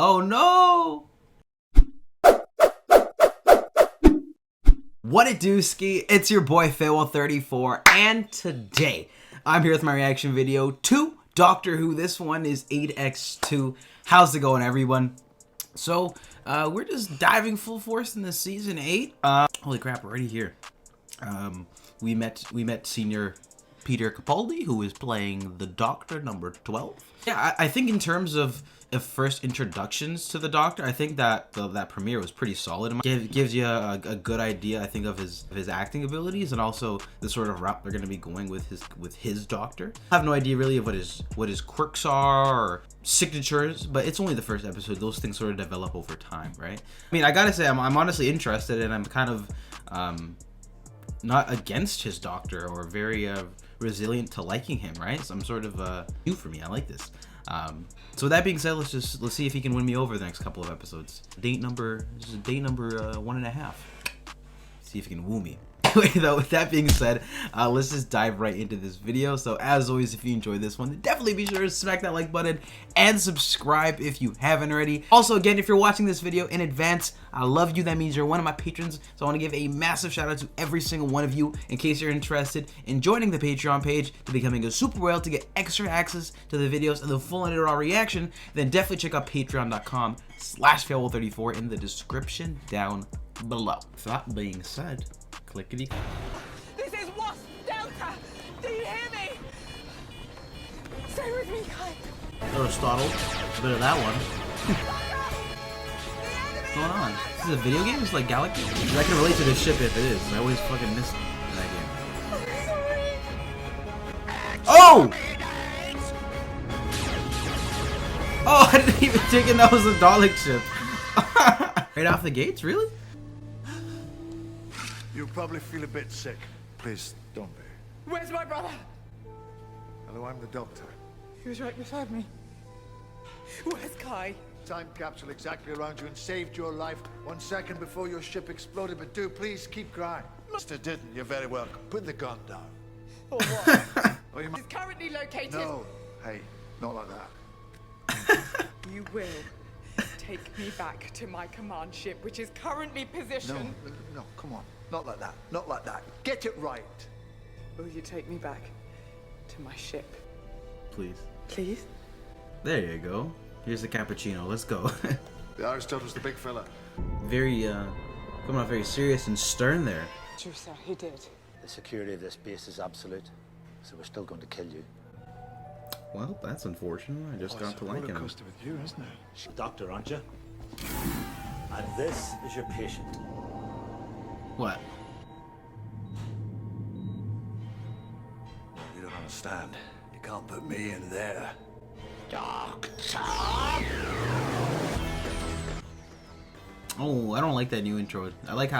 Oh no! What it do, ski? It's your boy Farewell34, and today I'm here with my reaction video to Doctor Who. This one is 8x2. How's it going, everyone? So we're just diving full force into season 8. Holy crap, we're already here. We met Senior Peter Capaldi, who is playing the Doctor, number 12. Yeah, I think in terms of first introductions to the Doctor, I think that that premiere was pretty solid. It gives you a good idea, I think, of his acting abilities and also the sort of route they're going to be going with his Doctor. I have no idea really of what his quirks are or signatures, but it's only the first episode. Those things sort of develop over time, right? I mean, I gotta say, I'm honestly interested, and I'm kind of not against his Doctor or very resilient to liking him, right? So I'm sort of new for me. I like this. So with that being said, let's see if he can win me over the next couple of episodes. This is day number 1.5. See if he can woo me. Anyway, though, with that being said, let's just dive right into this video. So as always, if you enjoyed this one, definitely be sure to smack that like button and subscribe if you haven't already. Also, again, if you're watching this video in advance, I love you. That means you're one of my patrons. So I want to give a massive shout out to every single one of you in case you're interested in joining the Patreon page to becoming a super whale to get extra access to the videos and the full raw reaction. Then definitely check out patreon.com/farewell34 in the description down below. With that being said, clickety. This is Wasp Delta! Do you hear me? Stay with me, Kai. Aristotle. A bit of that one. What's going on? This is a video game? It's like Galaxy? I can relate to this ship if it is. I always fucking miss that game. Oh! Oh, I didn't even think that was a Dalek ship. Right off the gates? Really? You'll probably feel a bit sick. Please, don't be. Where's my brother? Hello, I'm the doctor. He was right beside me. Where's Kai? Time capsule exactly around you and saved your life 1 second before your ship exploded, but do please keep crying. Mr. Didn't, you're very welcome. Put the gun down. Or what? Oh, you He's currently located. No, hey, not like that. You will take me back to my command ship, which is currently positioned. No, come on. Not like that. Not like that. Get it right. Will you take me back to my ship? Please. Please? There you go. Here's the cappuccino. Let's go. The Aristotle's the big fella. Very, coming off very serious and stern there. True, sir, he did. The security of this base is absolute, so we're still going to kill you. Well, that's unfortunate. I just got to like him. With you, isn't it? Doctor, aren't you? And this is your patient. What? You don't understand. You can't put me in there. Doctor! Oh, I don't like that new intro. I like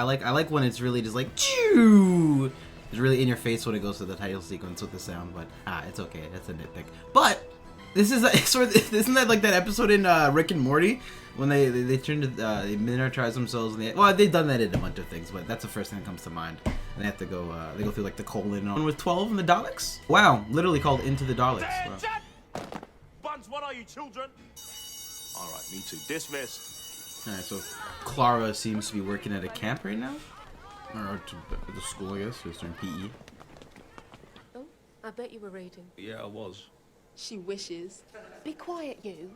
when it's really just like choo. It's really in your face when it goes to the title sequence with the sound, but it's okay. That's a nitpick. But this is isn't that like that episode in Rick and Morty when they turn to they miniaturize themselves and well, they've done that in a bunch of things, but that's the first thing that comes to mind. And they have to go they go through like the colon on with 12 and the Daleks. Wow, literally called Into the Daleks. Wow. Buns, what are you, children? All right, me too. Dismissed. All right, so Clara seems to be working at a camp right now. Or at the school, I guess. Just doing PE. Oh, I bet you were reading. Yeah, I was. She wishes. Be quiet, you.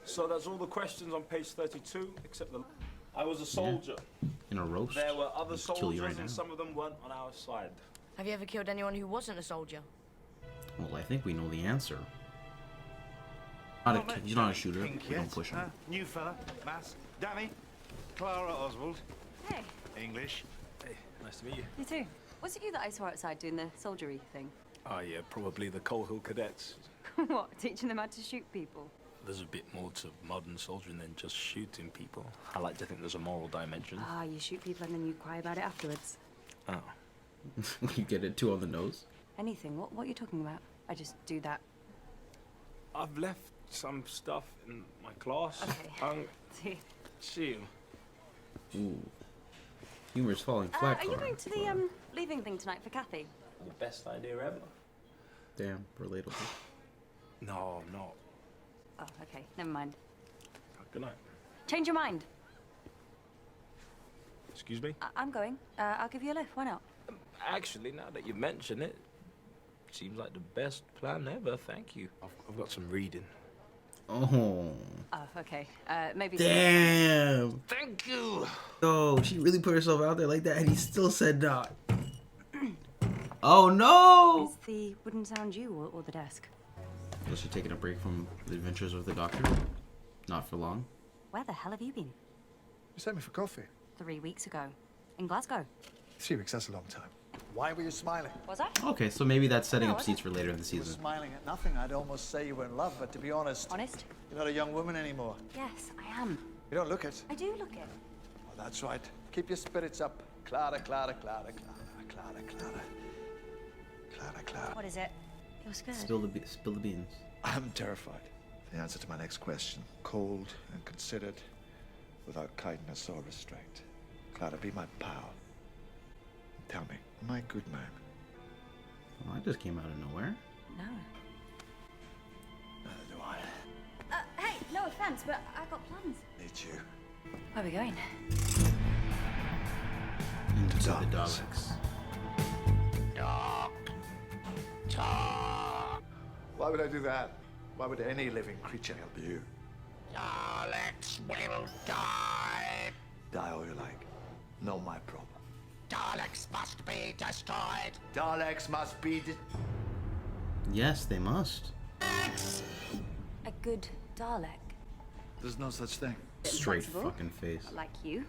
So that's all the questions on page 32, except the... I was a soldier. In a roast. There were other Just kill you soldiers, right now. and some of them weren't on our side. Have you ever killed anyone who wasn't a soldier? Well, I think we know the answer. He's not a shooter. We don't push him. New fella, Mass, Danny, Clara Oswald. Hey. English. Hey, nice to meet you. You too. Was it you that I saw outside doing the soldiery thing? Oh, yeah, probably the Coal Hill Cadets. What, teaching them how to shoot people? There's a bit more to modern soldiering than just shooting people. I like to think there's a moral dimension. Ah, you shoot people and then you cry about it afterwards. Oh. You get it too on the nose. Anything. What are you talking about? I just do that. I've left some stuff in my class. Okay. See you. Ooh. Humor's falling flat, Are you Clara. going to the leaving thing tonight for Kathy? The best idea ever. Damn, relatable. No, I'm not. Oh, okay. Never mind. Good night. Change your mind. Excuse me? I'm going. I'll give you a lift. Why not? Actually, now that you mention it, seems like the best plan ever. Thank you. I've got some reading. Oh. Oh, okay. Maybe. Damn. Thank you. Oh, she really put herself out there like that, and he still said not. Oh no! Is the wooden sound you or the desk? Was she taking a break from the adventures with the doctor? Not for long. Where the hell have you been? You sent me for coffee. 3 weeks ago. In Glasgow. 3 weeks, that's a long time. Why were you smiling? Was I? Okay, so maybe that's setting No, up I seats for later in the You were season. smiling at nothing. I'd almost say you were in love, but to be honest, Honest? you're not a young woman anymore. Yes, I am. You don't look it. I do look it. Oh, that's right. Keep your spirits up. Clara, Clara, Clara, Clara, Clara, Clara. Clara, Clara. What is it? You're scared. Spill the beans. I'm terrified. The answer to my next question. Cold and considered, without kindness or restraint. Clara, be my pal. Tell me, am I a good man? Oh, I just came out of nowhere. No. Neither do I. Hey, no offense, but I've got plans. Me too. Where are we going? Into the Darkness. Daleks. Why would I do that? Why would any living creature help you? Daleks will die. Die all you like. Not my problem. Daleks must be destroyed. Daleks must be Yes, they must. A good Dalek. There's no such thing. Straight Sensible. fucking face. Like you.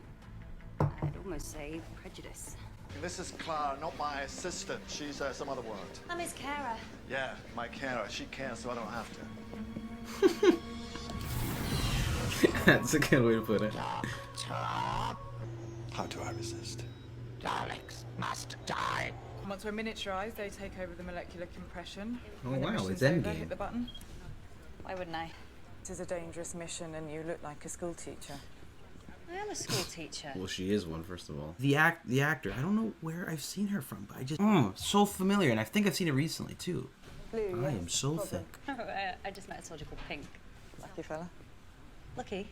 I'd almost say prejudice. This is Clara, not my assistant. She's some other word. I'm Miss Clara. Yeah, my carer. She can, so I don't have to. That's a good way to put it. How do I resist? Daleks must die. Once we're miniaturized, they take over the molecular compression. Oh, When the wow, mission's it's over, endgame. hit the button. Why wouldn't I? This is a dangerous mission, and you look like a school teacher. I am a school teacher. Well, she is one, first of all. The actor. I don't know where I've seen her from, but I just so familiar, and I think I've seen it recently too. Blue, I am so thick. I just met a soldier called Pink. Lucky fella. Lucky.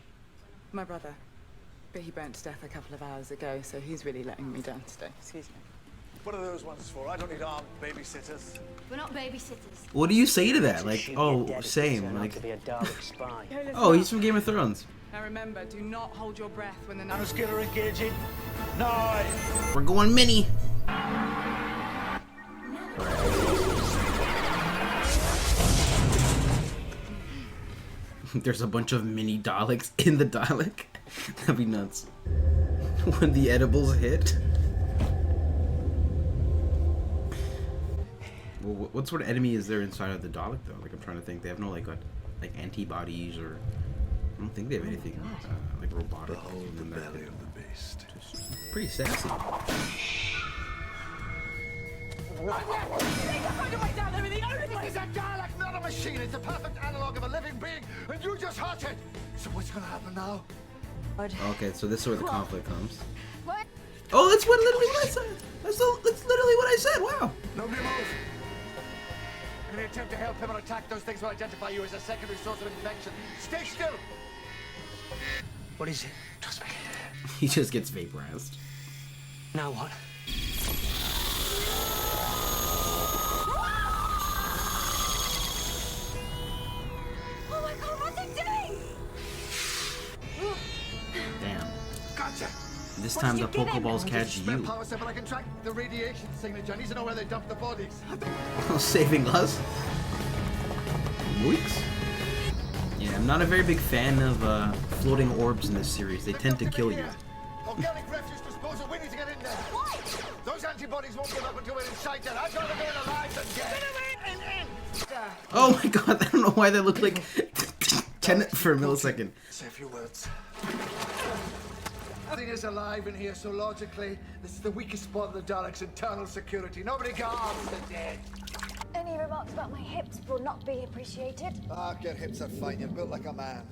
My brother. But he burnt to death a couple of hours ago, so he's really letting me down today. Excuse me. What are those ones for? I don't need armed babysitters. We're not babysitters. What do you say to that? Like, oh, same. Like, To be a Dalek spy. oh, he's from Game of Thrones. Now remember, do not hold your breath when the No skill or engaging. No! We're going mini. There's a bunch of mini Daleks in the Dalek. That'd be nuts. When the edibles hit. Well, what sort of enemy is there inside of the Dalek though? Like, I'm trying to think. They have no like antibodies, or I don't think they have anything like robotic. Behold the in that belly could- of the beast. Pretty sassy. It's a Dalek, not a machine. It's a perfect analog of a living being, and you just hurt it. So what's gonna happen now? Okay, so this is where the conflict comes. What? Oh, that's literally what I said. That's literally what I said. Wow. Nobody move. In an attempt to help him or attack, those things will identify you as a secondary source of infection. Stay still. What is it? Trust me. He just gets vaporized. Now what? Oh my god, what's he doing? Damn. Gotcha. This What time did the you give him? Pokeballs catch Spare you. power set, but I can track the radiation signature. I need to know where they dumped the bodies. Saving us. Weeks. Yeah, I'm not a very big fan of floating orbs in this series. They tend to kill you. Organic refuse disposal. We need to get in there. Those antibodies won't give up until we're inside there. I'd rather go in alive than dead. Oh my god, I don't know why that looked like Tenet for a millisecond. Say a few words. Nothing is alive in here, so logically, this is the weakest spot of the Dalek's internal security. Nobody guards the dead. Any remarks about my hips will not be appreciated. Ah, your hips are fine. You're built like a man.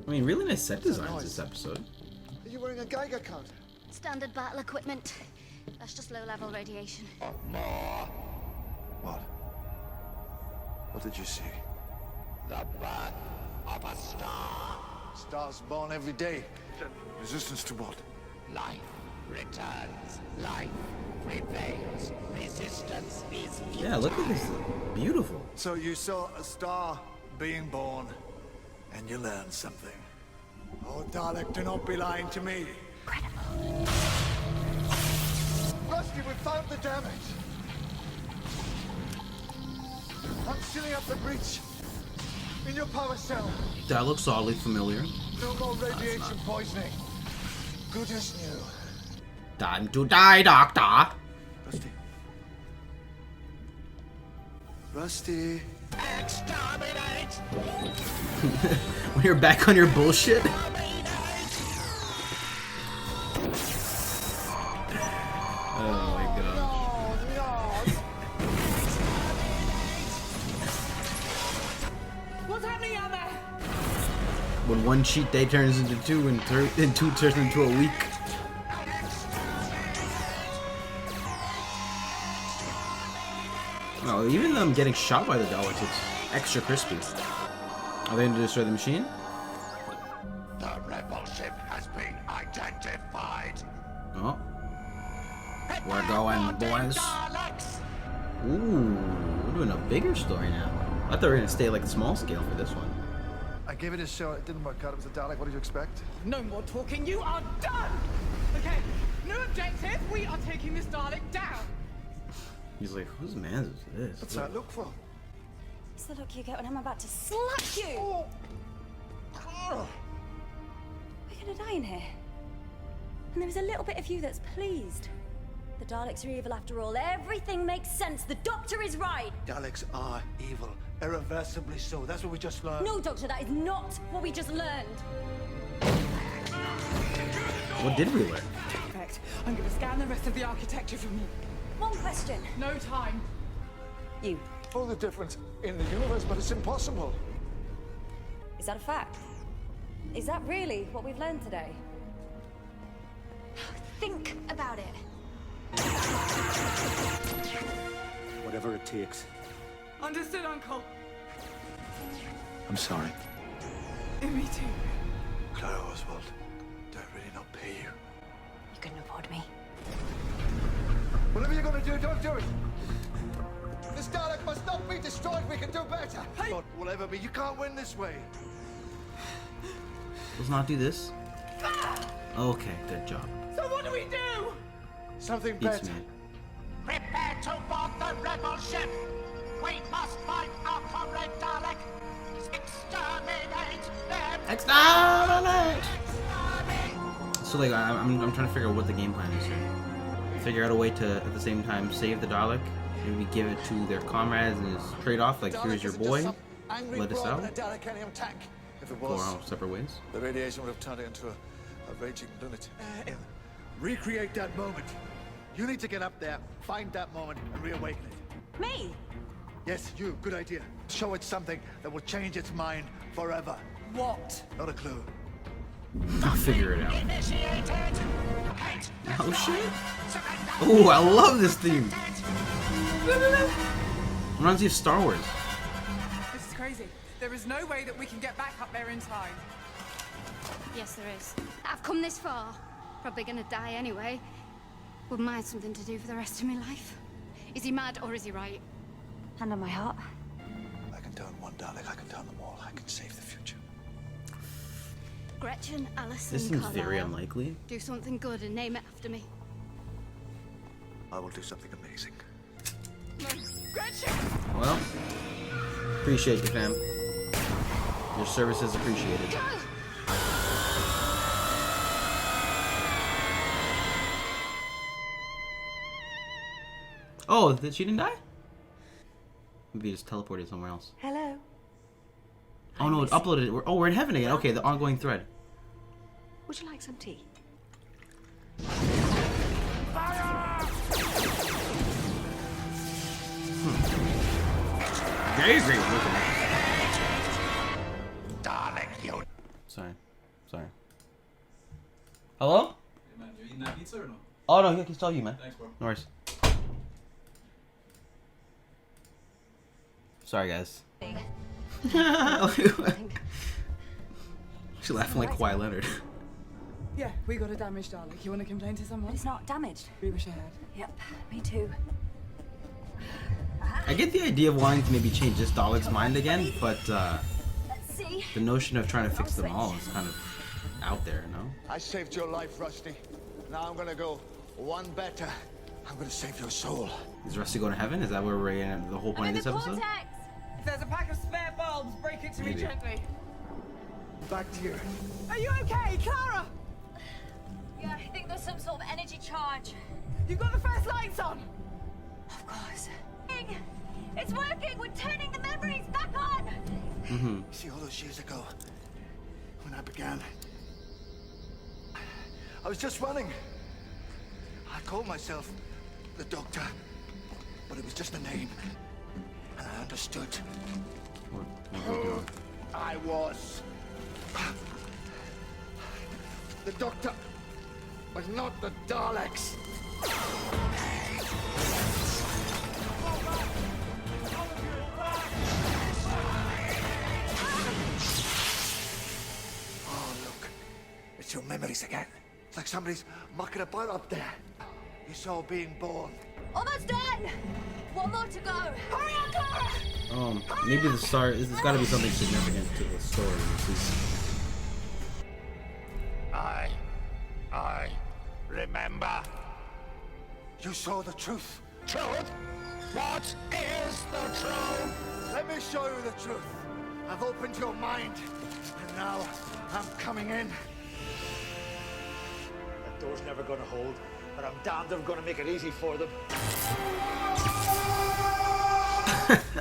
I mean, really nice set designs this episode. Are you wearing a Geiger counter? Standard battle equipment. That's just low-level radiation. What? What did you see? The birth of a star. Stars born every day. Resistance to what? Life returns. Life prevails. Resistance is Yeah, look at this. Beautiful. So you saw a star being born, and you learned something. Oh, Dalek, do not be lying to me. Incredible. Rusty, we found the damage. I'm sealing up the breach in your power cell. That looks oddly familiar. No more radiation poisoning. Good as new. Time to die, Doctor. Rusty. Rusty. exterminate. When you're back on your bullshit. Oh my god. What's happening out there? When one cheat day turns into two and two turns into a week. Oh, even them getting shot by the Daleks, it's extra crispy. Are they going to destroy the machine? The rebel ship has been identified. Oh. We're going, boys. Ooh, we're doing a bigger story now. I thought we were going to stay like small scale for this one. I gave it a shot. It didn't work out. It was a Dalek. What did you expect? No more talking. You are done. Okay. New objective. We are taking this Dalek down. He's like, whose man is this? What's that look for? It's the look you get when I'm about to slap you. Oh. We're gonna die in here. And there is a little bit of you that's pleased. The Daleks are evil after all. Everything makes sense. The Doctor is right. Daleks are evil. Irreversibly so. That's what we just learned. No, Doctor, that is not what we just learned. What did we learn? Perfect. I'm going to scan the rest of the architecture from you. One question. No time. You. Oh, the difference in the universe, but it's impossible. Is that a fact? Is that really what we've learned today? Think about it. Whatever it takes. Understood, Uncle. I'm sorry. Me too. Clara Oswald, do I really not pay you? You couldn't afford me. Whatever you're gonna do, don't do it! This Dalek must not be destroyed. We can do better. Hey. What will ever be. You can't win this way. Let's not do this. Okay, good job. So what do we do? Something Beats better. me. Prepare to board the rebel ship. We must find our comrade Dalek. Exterminate them. Exterminate! So like, I'm trying to figure out what the game plan is here. Figure out a way to, at the same time, save the Dalek. Maybe give it to their comrades and as trade-off, like, here's your boy, let us out. If it Go was, our separate ways. the radiation would have turned it into a raging lunatic. Recreate that moment. You need to get up there, find that moment, and reawaken it. Me? Yes, you. Good idea. Show it something that will change its mind forever. What? Not a clue. I'll figure it out. Initiated. Oh shit! Oh, I love this theme! Reminds me of Star Wars. This is crazy. There is no way that we can get back up there in time. Yes, there is. I've come this far. Probably gonna die anyway. Wouldn't mind something to do for the rest of my life. Is he mad or is he right? Hand on my heart. I can turn one Dalek. I can turn them all. I can save the future. Gretchen, Alison, This seems Carlisle. very unlikely. Do something good and name it after me. I will do something amazing. Gretchen! Well, appreciate you, fam. Your service is appreciated. Oh, she didn't die? Maybe just teleported somewhere else. Hello. Oh no, it uploaded it. Oh, we're in heaven again. Okay, the ongoing thread. Would you like some tea? Very great looking. Dalek, you. Sorry. Hello? Hey man, you eating that pizza or no? Oh no, I can tell you, man. Thanks, bro. No worries. Sorry, guys. She's laughing like Kawhi Leonard. Yeah, we got a damaged Dalek. You want to complain to someone? It's not damaged. We wish I had. Yep, me too. I get the idea of wanting to maybe change this Dalek's mind again, but Let's see. the notion of trying to fix them all is kind of out there, no? I saved your life, Rusty. Now I'm gonna go one better. I'm gonna save your soul. Is Rusty going to heaven? Is that where we're in the whole point of this episode? If there's a pack of spare bulbs, break it to me Maybe. gently. Back to you. Are you okay, Clara? Yeah, I think there's some sort of energy charge. You got the first lights on? Of course. It's working! We're turning the memories back on! Mm-hmm. See, all those years ago, when I began, I was just running. I called myself the Doctor, but it was just a name. And I understood who I was. The Doctor was not the Daleks. Oh, look. It's your memories again. It's like somebody's mucking about up there. You saw being born. Almost done! One more to go. Hurry up, Clara! Maybe the start. There's got to be something significant to the story. I remember. You saw the truth. Truth? What is the truth? Let me show you the truth. I've opened your mind, and now I'm coming in. That door's never gonna hold, but I'm damned if I'm gonna make it easy for them.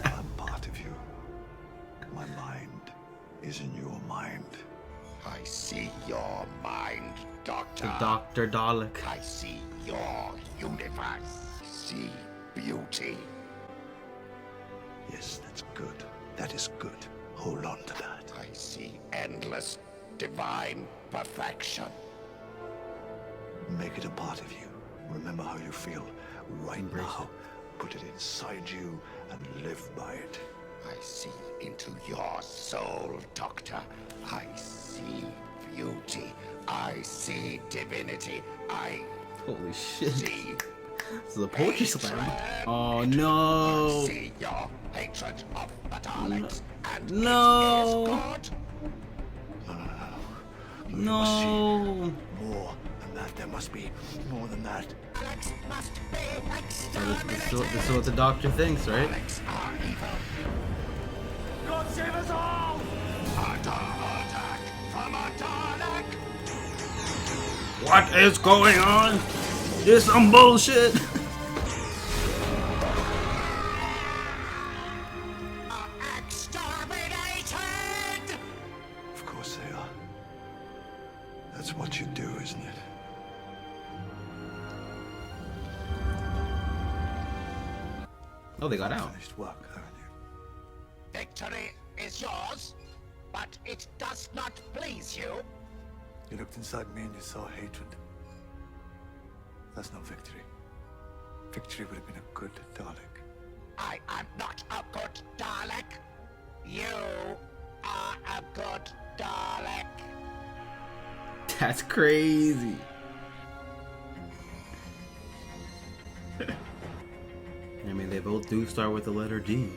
I'm part of you. My mind is in your mind. I see your mind, Doctor. The Dr. Dalek. I see your universe. I see beauty. Yes, that's good. That is good. Hold on to that. I see endless divine perfection. Make it a part of you. Remember how you feel right now. Put it inside you and live by it. I see into your soul, Doctor. I see beauty. I see divinity. I Holy shit. see. This is a poetry slam. Oh no. I see your hatred of the Daleks. And No. it is good. No. More than that. There must be more than that. Daleks must be This is what the doctor thinks, right? Daleks are evil. God save us all! Attack from a Dalek! What is going on? There's some bullshit. Exterminated! Of course they are. That's what you do, isn't it? Oh, they got out. Finished work, haven't you? Victory is yours, but it does not please you. You looked inside me and you saw hatred. That's no victory. Victory would have been a good Dalek. I am not a good Dalek. You are a good Dalek. That's crazy. I mean, they both do start with the letter D.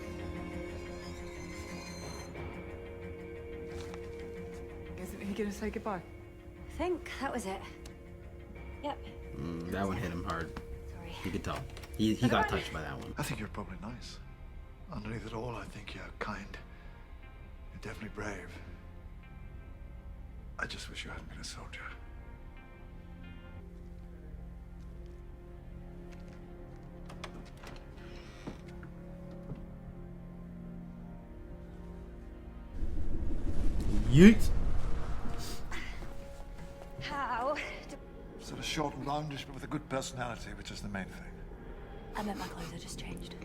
Isn't he gonna say goodbye? I think that was it. Yep. That one hit him hard. Sorry. You could tell. He got touched by that one. I think you're probably nice. Underneath it all, I think you're kind. You're definitely brave. I just wish you hadn't been a soldier. Yeet. How? Sort of short and roundish, but with a good personality, which is the main thing. I meant my clothes, I just changed.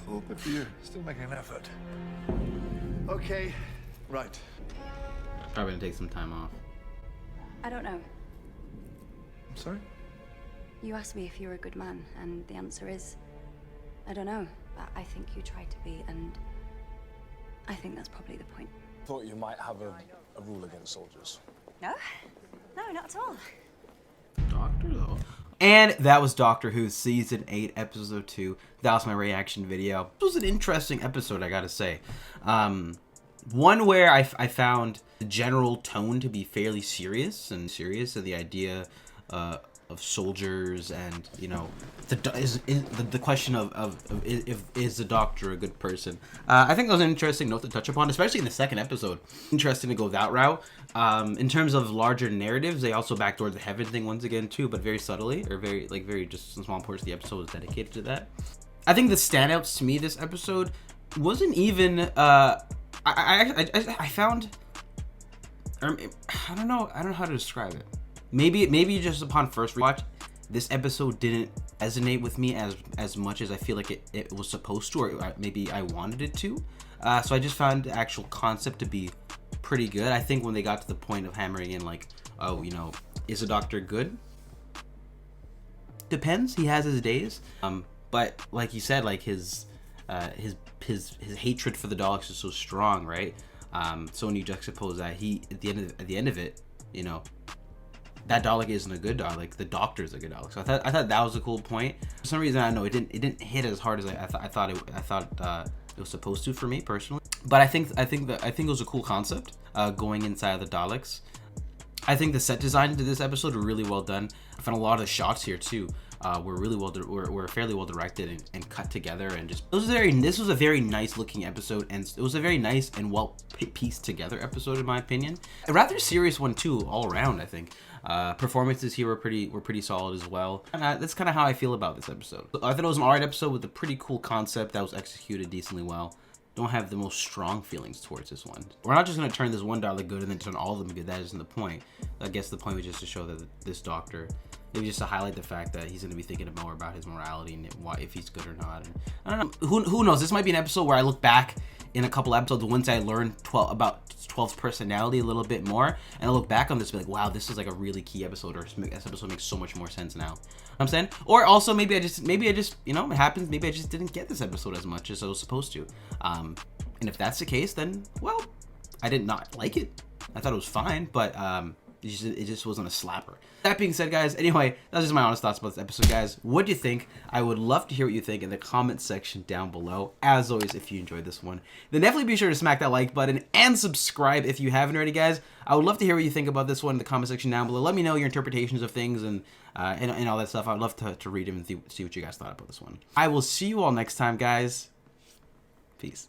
Oh, good for you. Still making an effort. Okay, right. Probably gonna take some time off. I don't know. I'm sorry? You asked me if you were a good man, and the answer is, I don't know. But I think you tried to be, and I think that's probably the point. Thought you might have a rule against soldiers. No, no, not at all. Doctor though. And that was Doctor Who Season 8, Episode 2. That was my reaction video. It was an interesting episode, I gotta say. One where I found the general tone to be fairly serious, and the idea of soldiers, and you know, the question of if is the Doctor a good person. I think that was an interesting note to touch upon, especially in the second episode. Interesting to go that route. In terms of larger narratives, they also backdoored the heaven thing once again too, but very subtly, or very just some small portion of the episode was dedicated to that. I think the standouts to me this episode wasn't even I found, I don't know how to describe it. Maybe just upon first rewatch, this episode didn't resonate with me as much as I feel like it was supposed to, or maybe I wanted it to. So I just found the actual concept to be pretty good. I think when they got to the point of hammering in, like, oh, you know, is the Doctor good? Depends. He has his days. But like you said, like his hatred for the Daleks is so strong, right? So when you juxtapose that, at the end of it, you know, that Dalek isn't a good Dalek. The Doctor is a good Dalek. So I thought that was a cool point. For some reason, I know it didn't hit as hard as I thought it was supposed to for me personally. But I think it was a cool concept going inside of the Daleks. I think the set design to this episode were really well done. I found a lot of the shots here too were really were fairly well directed and cut together, and just this was a very nice looking episode, and it was a very nice and well pieced together episode in my opinion. A rather serious one too all around. I think performances here were pretty solid as well, and that's kind of how I feel about this episode. I thought it was an alright episode with a pretty cool concept that was executed decently well. Don't have the most strong feelings towards this one. We're not just going to turn this one Dalek good and then turn all of them good. That isn't the point. I guess the point was just to show that this Doctor, maybe just to highlight the fact that he's going to be thinking more about his morality and if he's good or not. And I don't know. Who knows? This might be an episode where I look back in a couple episodes once I learn about 12's personality a little bit more, and I look back on this and be like, wow, this is like a really key episode, or this episode makes so much more sense now. You know what I'm saying? Or also maybe I just you know, it happens, maybe I just didn't get this episode as much as I was supposed to. And if that's the case, then well, I did not like it. I thought it was fine, but it just wasn't a slapper. That being said, guys, anyway, that's just my honest thoughts about this episode, guys. What do you think? I would love to hear what you think in the comment section down below. As always, if you enjoyed this one, then definitely be sure to smack that like button and subscribe if you haven't already, guys. I would love to hear what you think about this one in the comment section down below. Let me know your interpretations of things and all that stuff. I'd love to read them and see what you guys thought about this one. I will see you all next time, guys. Peace.